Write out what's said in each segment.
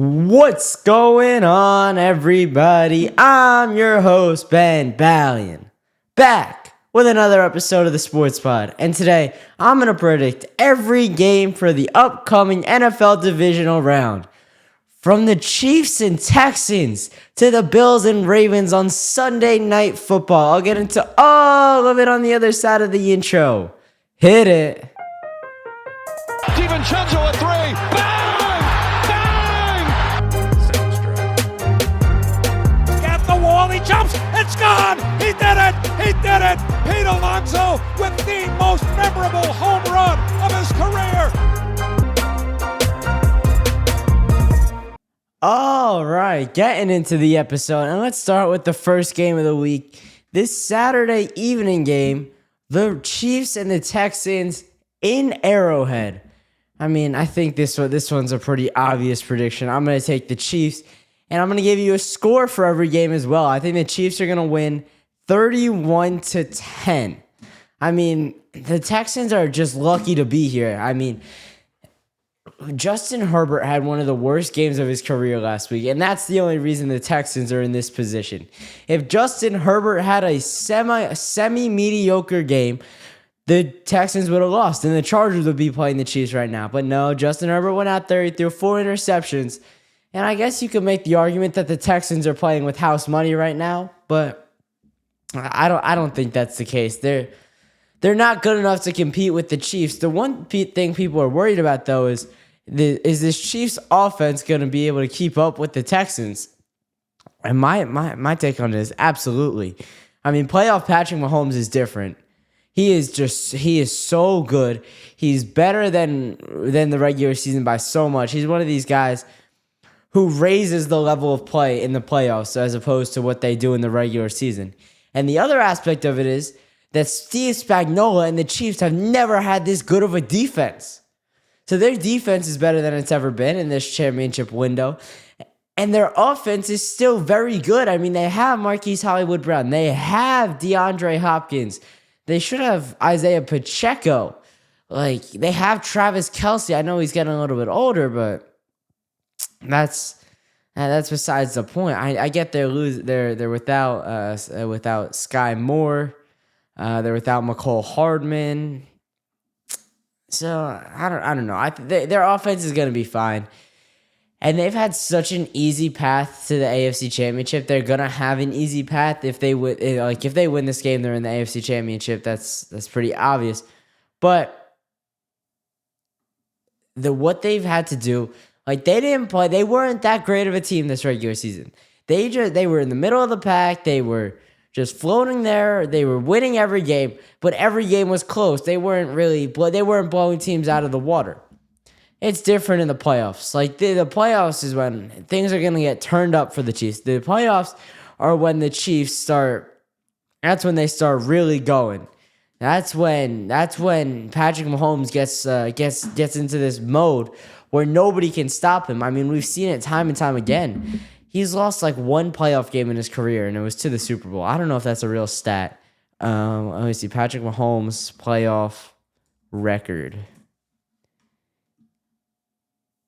What's going on, everybody? I'm your host, Ben Ballion, back with another episode of the Sports Pod. And today, I'm going to predict every game for the upcoming NFL Divisional Round. From the Chiefs and Texans to the Bills and Ravens on Sunday Night Football. I'll get into all of it on the other side of the intro. Hit it. DiVincenzo a three. Bang! Bang! At the wall, he jumps. It's gone. He did it. He did it. Pete Alonso with the most memorable home run of his career. All right, getting into the episode, and let's start with the first game of the week. This Saturday evening game, the Chiefs and the Texans in Arrowhead. I think this one's a pretty obvious prediction. I'm going to take the Chiefs, and I'm going to give you a score for every game as well. I think the Chiefs are going to win 31-10. The Texans are just lucky to be here. Justin Herbert had one of the worst games of his career last week, and that's the only reason the Texans are in this position. If Justin Herbert had a semi-mediocre game, the Texans would have lost, and the Chargers would be playing the Chiefs right now. But no, Justin Herbert went out there, he threw 4 interceptions, and I guess you could make the argument that the Texans are playing with house money right now, but I don't think that's the case. They're not good enough to compete with the Chiefs. The one thing people are worried about, though, is this Chiefs offense going to be able to keep up with the Texans? And my take on it is absolutely. Playoff Patrick Mahomes is different. He is so good. He's better than the regular season by so much. He's one of these guys who raises the level of play in the playoffs as opposed to what they do in the regular season. And the other aspect of it is that Steve Spagnuolo and the Chiefs have never had this good of a defense. So their defense is better than it's ever been in this championship window. And their offense is still very good. They have Marquise Hollywood Brown. They have DeAndre Hopkins. They should have Isaiah Pacheco. They have Travis Kelce. I know he's getting a little bit older, but that's besides the point. I get they're without Sky Moore. They're without McCole Hardman. So, I don't know. Their offense is going to be fine. And they've had such an easy path to the AFC Championship. They're going to have an easy path. If they win this game, they're in the AFC Championship. That's pretty obvious. But what they've had to do, they didn't play. They weren't that great of a team this regular season. They were in the middle of the pack. They were just floating there. They were winning every game, but every game was close. They weren't blowing teams out of the water. It's different in the playoffs. The playoffs is when things are going to get turned up for the Chiefs. The playoffs are when the Chiefs that's when they start really going. That's when Patrick Mahomes gets into this mode where nobody can stop him. We've seen it time and time again. He's lost one playoff game in his career, and it was to the Super Bowl. I don't know if that's a real stat. Let me see. Patrick Mahomes' playoff record.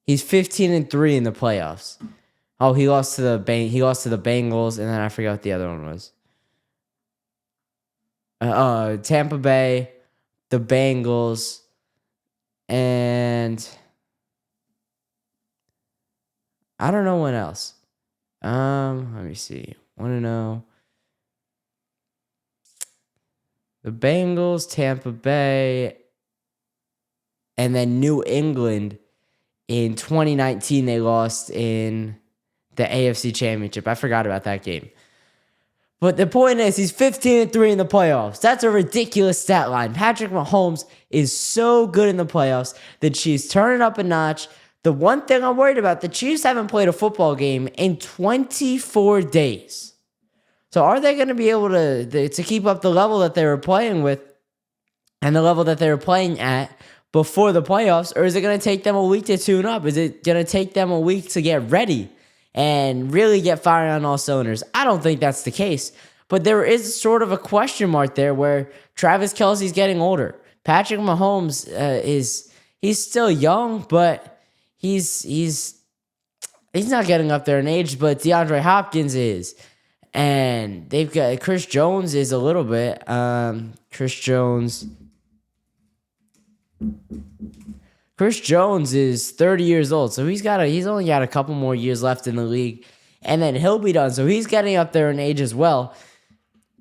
He's 15-3 in the playoffs. Oh, he lost to the Bengals, and then I forgot what the other one was. Tampa Bay, the Bengals, and I don't know what else. Let me see. Want to know? The Bengals, Tampa Bay, and then New England. In 2019, they lost in the AFC Championship. I forgot about that game. But the point is, he's 15-3 in the playoffs. That's a ridiculous stat line. Patrick Mahomes is so good in the playoffs. The Chiefs turn it up a notch. The one thing I'm worried about, the Chiefs haven't played a football game in 24 days. So are they going to be able to keep up the level that they were playing with and the level that they were playing at before the playoffs, or is it going to take them a week to tune up? Is it going to take them a week to get ready and really get firing on all cylinders? I don't think that's the case, but there is sort of a question mark there where Travis Kelce's getting older. Patrick Mahomes he's still young, but he's he's not getting up there in age, but DeAndre Hopkins is. And they've got Chris Jones is a little bit. Chris Jones is 30 years old, so he's only got a couple more years left in the league, and then he'll be done. So he's getting up there in age as well.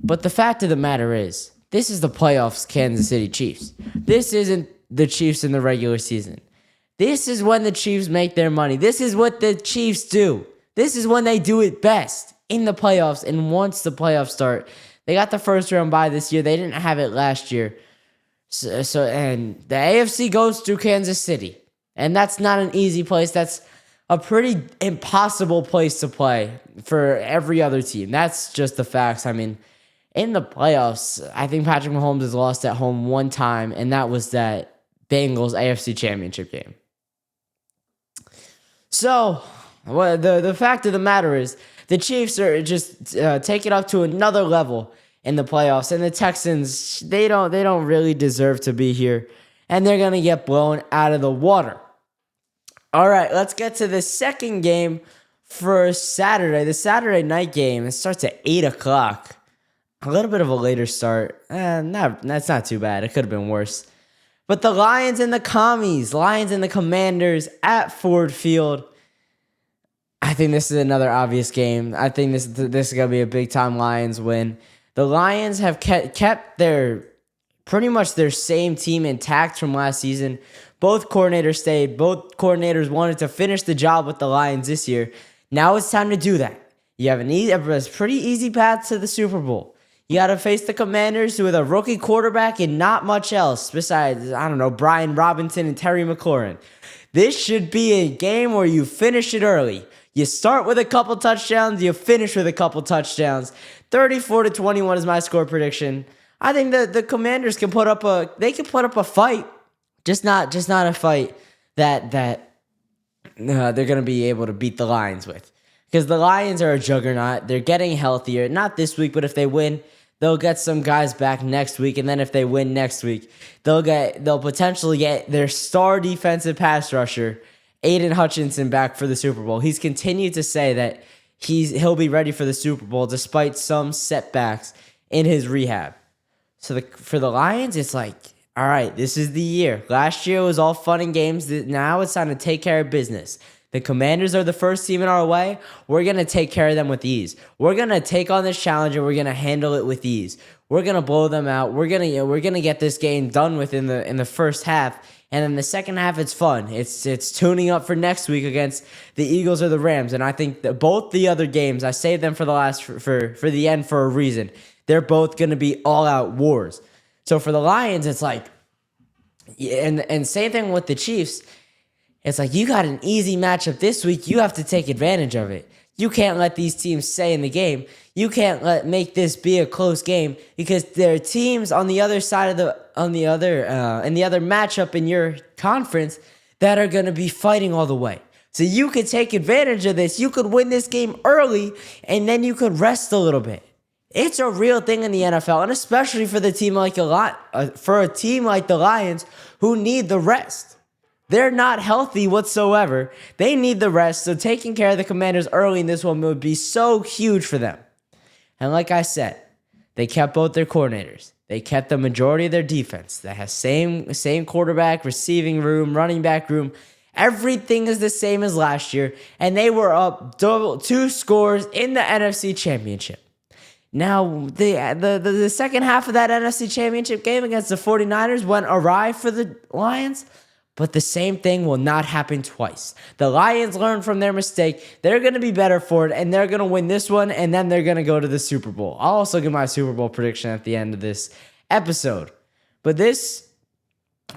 But the fact of the matter is, this is the playoffs, Kansas City Chiefs. This isn't the Chiefs in the regular season. This is when the Chiefs make their money. This is what the Chiefs do. This is when they do it best, in the playoffs. And once the playoffs start, they got the first round bye this year. They didn't have it last year. And the AFC goes through Kansas City. And that's not an easy place. That's a pretty impossible place to play for every other team. That's just the facts. I mean, in the playoffs, I think Patrick Mahomes has lost at home one time, and that was that Bengals AFC Championship game. So, the fact of the matter is, the Chiefs are just take it up to another level in the playoffs, and the Texans, they don't really deserve to be here, and they're gonna get blown out of the water. All right, let's get to the second game for Saturday. The Saturday night game. It starts at 8:00. A little bit of a later start. That's not too bad. It could have been worse. But the Lions and the Commies, Lions and the Commanders at Ford Field. I think this is another obvious game. I think this is going to be a big-time Lions win. The Lions have kept their pretty much their same team intact from last season. Both coordinators stayed. Both coordinators wanted to finish the job with the Lions this year. Now it's time to do that. You have a pretty easy path to the Super Bowl. You got to face the Commanders with a rookie quarterback and not much else besides, Brian Robinson and Terry McLaurin. This should be a game where you finish it early. You start with a couple touchdowns, you finish with a couple touchdowns. 34-21 is my score prediction. I think the Commanders can put up a fight, just not a fight that they're going to be able to beat the Lions with. Because the Lions are a juggernaut. They're getting healthier. Not this week, but if they win, they'll get some guys back next week. And then if they win next week, they'll potentially get their star defensive pass rusher, Aiden Hutchinson, back for the Super Bowl. He's continued to say that he'll be ready for the Super Bowl despite some setbacks in his rehab. So for the Lions, it's like, all right, this is the year. Last year was all fun and games. Now it's time to take care of business. The Commanders are the first team in our way. We're going to take care of them with ease. We're going to take on this challenge and we're going to handle it with ease. We're going to blow them out. We're going to get this game done within the first half. And then the second half, it's fun. It's tuning up for next week against the Eagles or the Rams. And I think that both the other games, I saved them for the last for the end for a reason. They're both going to be all-out wars. So for the Lions, it's like, and same thing with the Chiefs. It's like, you got an easy matchup this week. You have to take advantage of it. You can't let these teams stay in the game. You can't make this be a close game because there are teams on the other side of in the other matchup in your conference that are going to be fighting all the way. So you could take advantage of this. You could win this game early, and then you could rest a little bit. It's a real thing in the NFL, and especially for a team like the Lions who need the rest. They're not healthy whatsoever. They need the rest, so taking care of the Commanders early in this one would be so huge for them. And like I said, they kept both their coordinators. They kept the majority of their defense. They have same quarterback, receiving room, running back room. Everything is the same as last year, and they were up 2 scores in the NFC Championship. Now, the second half of that NFC Championship game against the 49ers went awry for the Lions. But the same thing will not happen twice. The Lions learned from their mistake. They're going to be better for it, and they're going to win this one, and then they're going to go to the Super Bowl. I'll also give my Super Bowl prediction at the end of this episode. But this,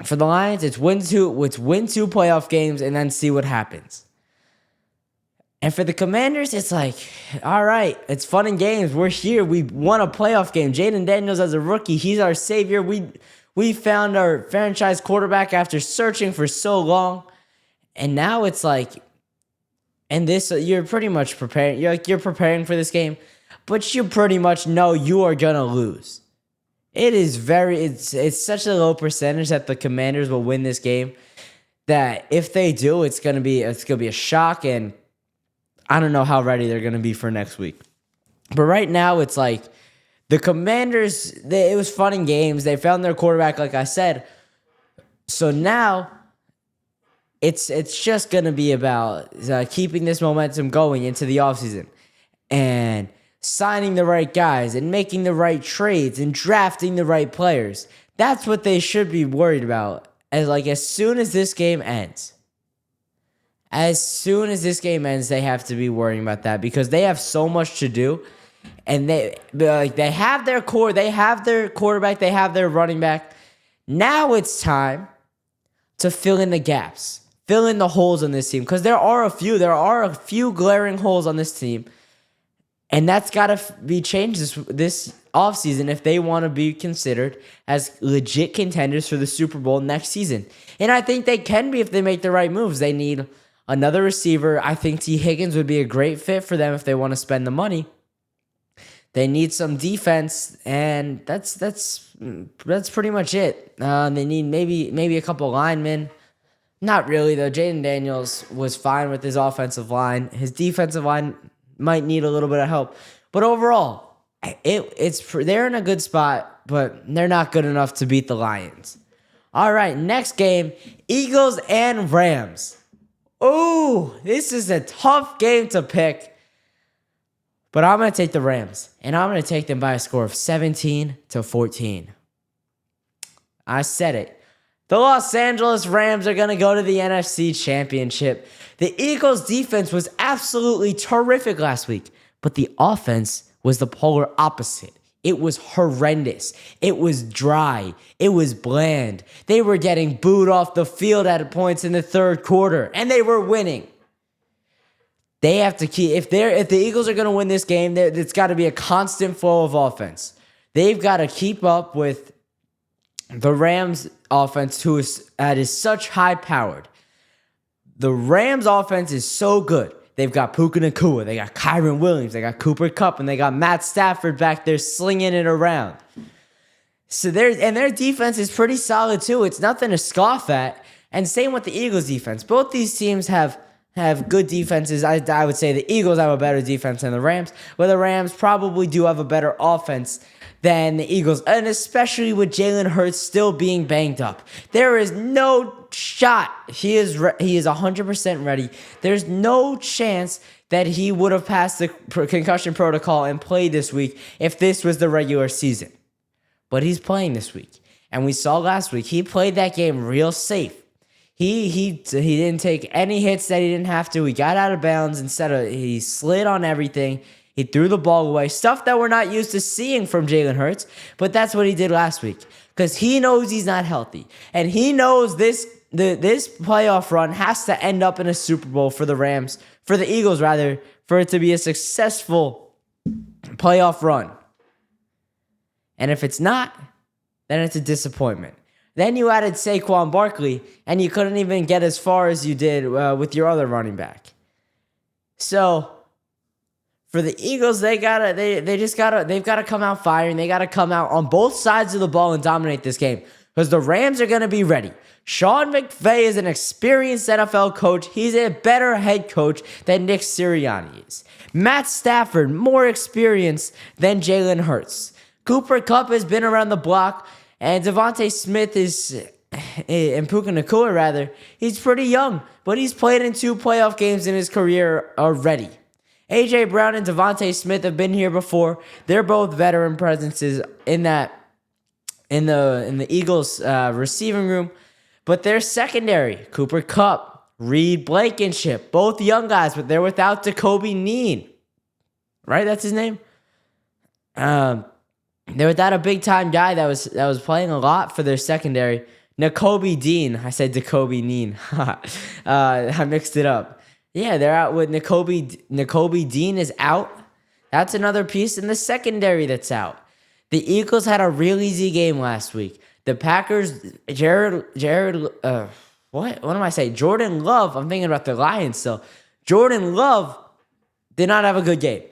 for the Lions, it's win 2 playoff games and then see what happens. And for the Commanders, it's like, all right, it's fun and games. We're here. We won a playoff game. Jaden Daniels as a rookie, he's our savior. We found our franchise quarterback after searching for so long. And now it's like, and this, you're pretty much preparing. You're preparing for this game, but you pretty much know you are going to lose. It's such a low percentage that the Commanders will win this game that if they do, it's going to be a shock. And I don't know how ready they're going to be for next week. But right now, it's like the Commanders, it was fun in games. They found their quarterback, like I said. So now it's just going to be about keeping this momentum going into the offseason and signing the right guys and making the right trades and drafting the right players. That's what they should be worried about as soon as this game ends. As soon as this game ends, they have to be worrying about that because they have so much to do. And they have their core, they have their quarterback, they have their running back. Now it's time to fill in the gaps, fill in the holes on this team because there are a few glaring holes on this team. And that's got to be changed this offseason if they want to be considered as legit contenders for the Super Bowl next season. And I think they can be if they make the right moves. They need another receiver. I think T. Higgins would be a great fit for them if they want to spend the money. They need some defense, and that's pretty much it. They need maybe a couple linemen. Not really, though. Jaden Daniels was fine with his offensive line. His defensive line might need a little bit of help. But overall, they're in a good spot, but they're not good enough to beat the Lions. All right, next game, Eagles and Rams. Ooh, this is a tough game to pick. But I'm going to take the Rams, and I'm going to take them by a score of 17-14. I said it. The Los Angeles Rams are going to go to the NFC Championship. The Eagles' defense was absolutely terrific last week, but the offense was the polar opposite. It was horrendous. It was dry. It was bland. They were getting booed off the field at points in the third quarter, and they were winning. They have to keep if the Eagles are going to win this game, it's got to be a constant flow of offense. They've got to keep up with the Rams offense, that is such high powered. The Rams offense is so good. They've got Puka Nacua, they got Kyron Williams, they got Cooper Kupp, and they got Matt Stafford back there slinging it around. So their defense is pretty solid too. It's nothing to scoff at. And same with the Eagles defense. Both these teams have good defenses. I would say the Eagles have a better defense than the Rams, but the Rams probably do have a better offense than the Eagles, and especially with Jalen Hurts still being banged up. There is no shot. He is 100% ready. There's no chance that he would have passed the concussion protocol and played this week if this was the regular season. But he's playing this week, and we saw last week he played that game real safe. He didn't take any hits that he didn't have to. He got out of bounds he slid on everything. He threw the ball away, stuff that we're not used to seeing from Jalen Hurts, but that's what he did last week because he knows he's not healthy, and he knows this playoff run has to end up in a Super Bowl for the Eagles rather, for it to be a successful playoff run. And if it's not, then it's a disappointment. Then you added Saquon Barkley, and you couldn't even get as far as you did with your other running back. So for the Eagles, they've got to come out firing. They got to come out on both sides of the ball and dominate this game because the Rams are going to be ready. Sean McVay is an experienced NFL coach. He's a better head coach than Nick Sirianni is. Matt Stafford, more experienced than Jalen Hurts. Cooper Kupp has been around the block, and Devontae Smith and Puka Nacua rather, he's pretty young, but he's played in 2 playoff games in his career already. A.J. Brown and Devontae Smith have been here before. They're both veteran presences in the Eagles receiving room. But their secondary, Cooper Kupp, Reed Blankenship, both young guys, but they're without Jacoby Neen. Right? That's his name? They're without a big-time guy that was playing a lot for their secondary. Nakobe Dean. I said Jacoby Neen. I mixed it up. Yeah, they're out with Nakobe Dean is out. That's another piece in the secondary that's out. The Eagles had a real easy game last week. The Packers, Jordan Love, I'm thinking about the Lions still. Jordan Love did not have a good game.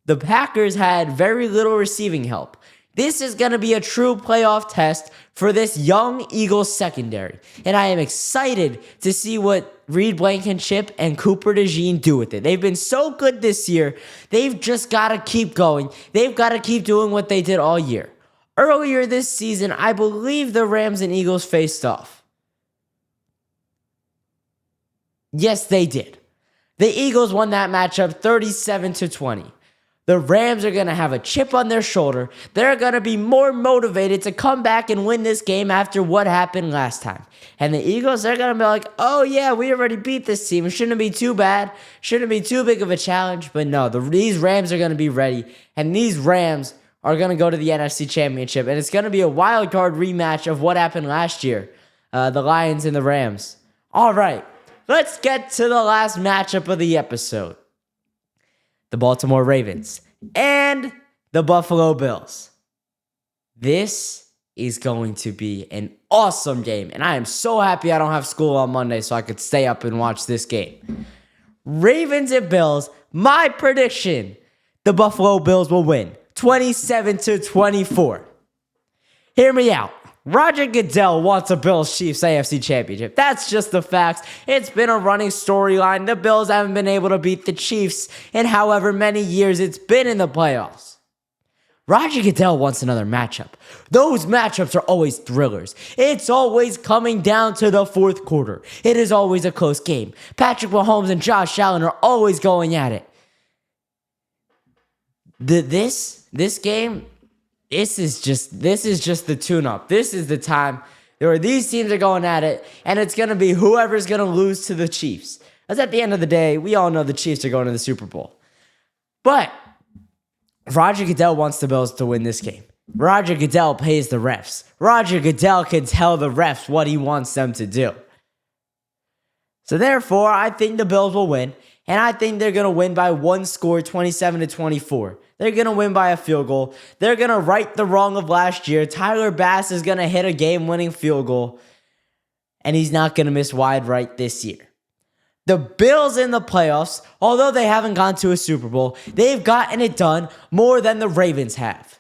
The Packers had very little receiving help. This is going to be a true playoff test for this young Eagles secondary. And I am excited to see what Reed Blankenship and Cooper DeJean do with it. They've been so good this year. They've just got to keep going. They've got to keep doing what they did all year. Earlier this season, I believe the Rams and Eagles faced off. Yes, they did. The Eagles won that matchup 37-20. The Rams are going to have a chip on their shoulder. They're going to be more motivated to come back and win this game after what happened last time. And the Eagles, they're going to be like, oh yeah, we already beat this team. It shouldn't be too bad. Shouldn't be too big of a challenge. But no, these Rams are going to be ready. And these Rams are going to go to the NFC Championship. And it's going to be a wild card rematch of what happened last year. The Lions and the Rams. All right, let's get to the last matchup of the episode. The Baltimore Ravens and the Buffalo Bills. This is going to be an awesome game. And I am so happy I don't have school on Monday so I could stay up and watch this game. Ravens and Bills, my prediction, the Buffalo Bills will win 27-24. Hear me out. Roger Goodell wants a Bills-Chiefs AFC Championship. That's just the facts. It's been a running storyline. The Bills haven't been able to beat the Chiefs in however many years it's been in the playoffs. Roger Goodell wants another matchup. Those matchups are always thrillers. It's always coming down to the fourth quarter. It is always a close game. Patrick Mahomes and Josh Allen are always going at it. This game... This is just the tune-up. This is the time where these teams are going at it, and it's going to be whoever's going to lose to the Chiefs. Because at the end of the day, we all know the Chiefs are going to the Super Bowl. But Roger Goodell wants the Bills to win this game. Roger Goodell pays the refs. Roger Goodell can tell the refs what he wants them to do. So therefore, I think the Bills will win, and I think they're going to win by one score, 27-24. They're going to win by a field goal. They're going to right the wrong of last year. Tyler Bass is going to hit a game-winning field goal, and he's not going to miss wide right this year. The Bills in the playoffs, although they haven't gone to a Super Bowl, they've gotten it done more than the Ravens have.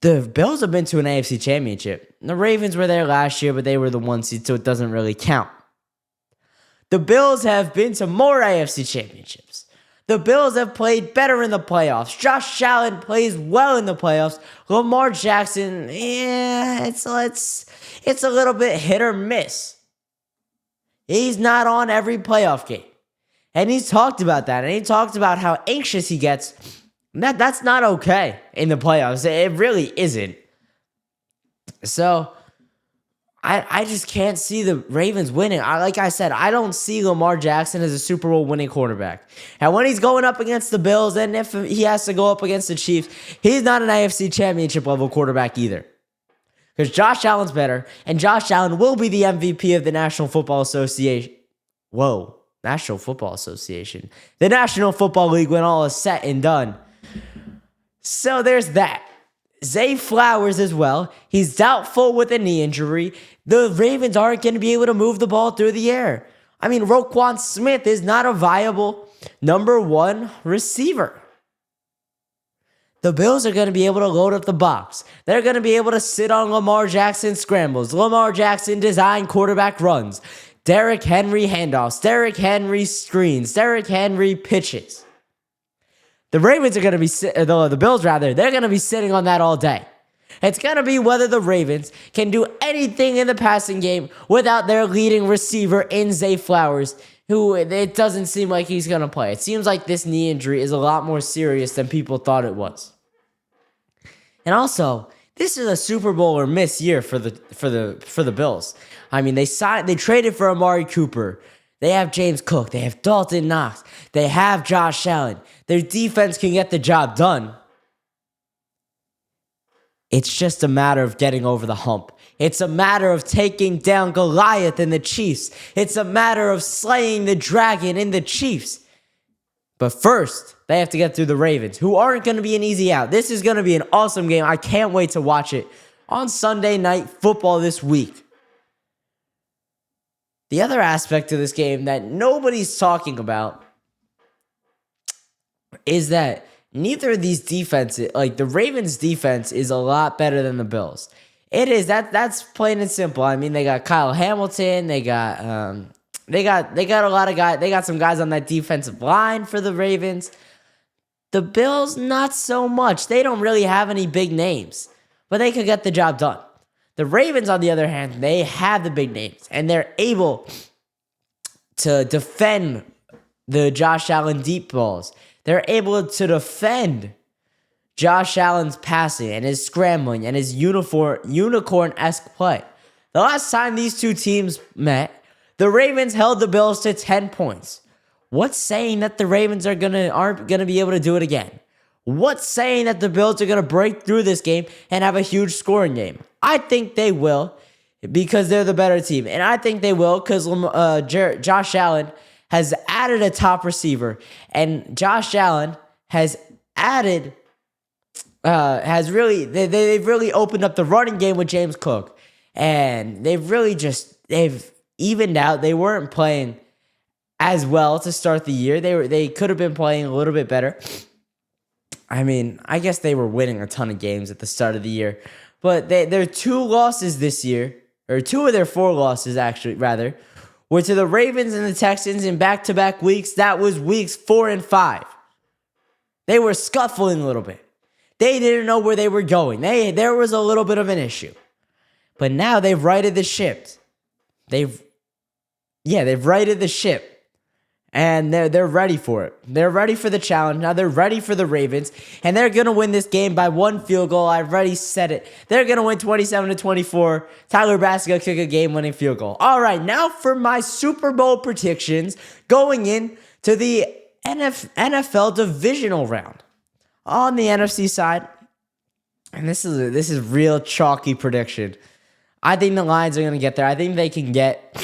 The Bills have been to an AFC Championship. The Ravens were there last year, but they were the 1 seed, so it doesn't really count. The Bills have been to more AFC Championships. The Bills have played better in the playoffs. Josh Allen plays well in the playoffs. Lamar Jackson, it's a little bit hit or miss. He's not on every playoff game. And he's talked about that. And he talked about how anxious he gets. That's not okay in the playoffs. It really isn't. So I just can't see the Ravens winning. Like I said, I don't see Lamar Jackson as a Super Bowl winning quarterback. And when he's going up against the Bills, and if he has to go up against the Chiefs, he's not an AFC Championship level quarterback either. Because Josh Allen's better, and Josh Allen will be the MVP of the National Football Association. Whoa, National Football Association. The National Football League when all is said and done. So there's that. Zay Flowers as well. He's doubtful with a knee injury. The Ravens aren't going to be able to move the ball through the air. I mean, Roquan Smith is not a viable number one receiver. The Bills are going to be able to load up the box. They're going to be able to sit on Lamar Jackson scrambles, Lamar Jackson design quarterback runs, Derrick Henry handoffs, Derrick Henry screens, Derrick Henry pitches. The Ravens are going to be, the Bills rather, they're going to be sitting on that all day. It's going to be whether the Ravens can do anything in the passing game without their leading receiver in Zay Flowers, who it doesn't seem like he's going to play. It seems like this knee injury is a lot more serious than people thought it was. And also, this is a Super Bowl or miss year for the Bills. I mean, they traded for Amari Cooper. They have James Cook. They have Dalton Knox. They have Josh Allen. Their defense can get the job done. It's just a matter of getting over the hump. It's a matter of taking down Goliath and the Chiefs. It's a matter of slaying the dragon in the Chiefs. But first, they have to get through the Ravens, who aren't going to be an easy out. This is going to be an awesome game. I can't wait to watch it on Sunday Night Football this week. The other aspect of this game that nobody's talking about is that neither of these defenses, like the Ravens defense is a lot better than the Bills. It is that's plain and simple. I mean, they got Kyle Hamilton, they got a lot of guys, they got some guys on that defensive line for the Ravens. The Bills, not so much. They don't really have any big names, but they could get the job done. The Ravens, on the other hand, they have the big names, and they're able to defend the Josh Allen deep balls. They're able to defend Josh Allen's passing and his scrambling and his unicorn-esque play. The last time these two teams met, the Ravens held the Bills to 10 points. What's saying that the Ravens aren't gonna be able to do it again? What's saying that the Bills are gonna break through this game and have a huge scoring game? I think they will because they're the better team, and I think they will because Josh Allen has added a top receiver, and Josh Allen has added they've really opened up the running game with James Cook, and they've evened out. They weren't playing as well to start the year. They could have been playing a little bit better. I mean, I guess they were winning a ton of games at the start of the year, but their 2 losses this year, or 2 of their 4 losses actually, rather, were to the Ravens and the Texans in back-to-back weeks. That was weeks 4 and 5. They were scuffling a little bit. They didn't know where they were going. There was a little bit of an issue. But now they've righted the ship. They've righted the ship. And they're ready for it. They're ready for the challenge. Now they're ready for the Ravens. And they're going to win this game by 1 field goal. I've already said it. They're going to win 27-24. Tyler Bass going to kick a game-winning field goal. All right, now for my Super Bowl predictions going into the NFL Divisional Round. On the NFC side, and this is real chalky prediction. I think the Lions are going to get there. I think they can get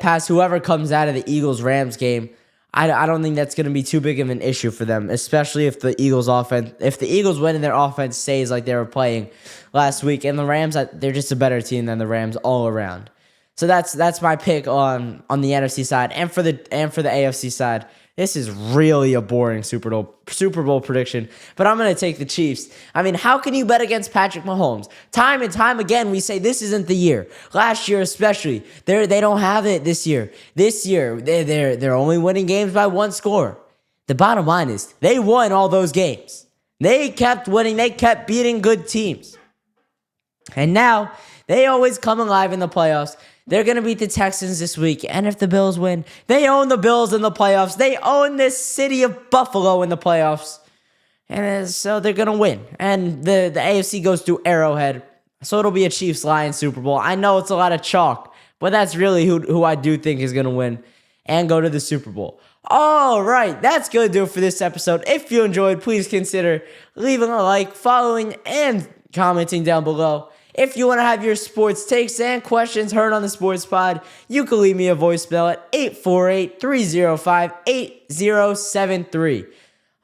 past whoever comes out of the Eagles-Rams game. I don't think that's going to be too big of an issue for them, especially if the Eagles win and their offense stays like they were playing last week. And the Rams, they're just a better team than the Rams all around. So that's my pick on the NFC side, and for the AFC side. This is really a boring Super Bowl prediction, but I'm going to take the Chiefs. I mean, how can you bet against Patrick Mahomes? Time and time again, we say this isn't the year. Last year especially, they don't have it this year. This year, they're only winning games by 1 score. The bottom line is they won all those games. They kept winning. They kept beating good teams. And now they always come alive in the playoffs. They're going to beat the Texans this week. And if the Bills win, they own the Bills in the playoffs. They own this city of Buffalo in the playoffs. And so they're going to win. And the AFC goes to Arrowhead. So it'll be a Chiefs-Lions Super Bowl. I know it's a lot of chalk, but that's really who I do think is going to win and go to the Super Bowl. All right, that's going to do it for this episode. If you enjoyed, please consider leaving a like, following, and commenting down below. If you want to have your sports takes and questions heard on the Sports Pod, you can leave me a voicemail at 848-305-8073.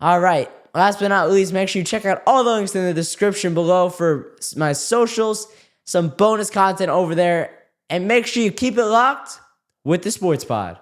All right, last but not least, make sure you check out all the links in the description below for my socials, some bonus content over there, and make sure you keep it locked with the Sports Pod.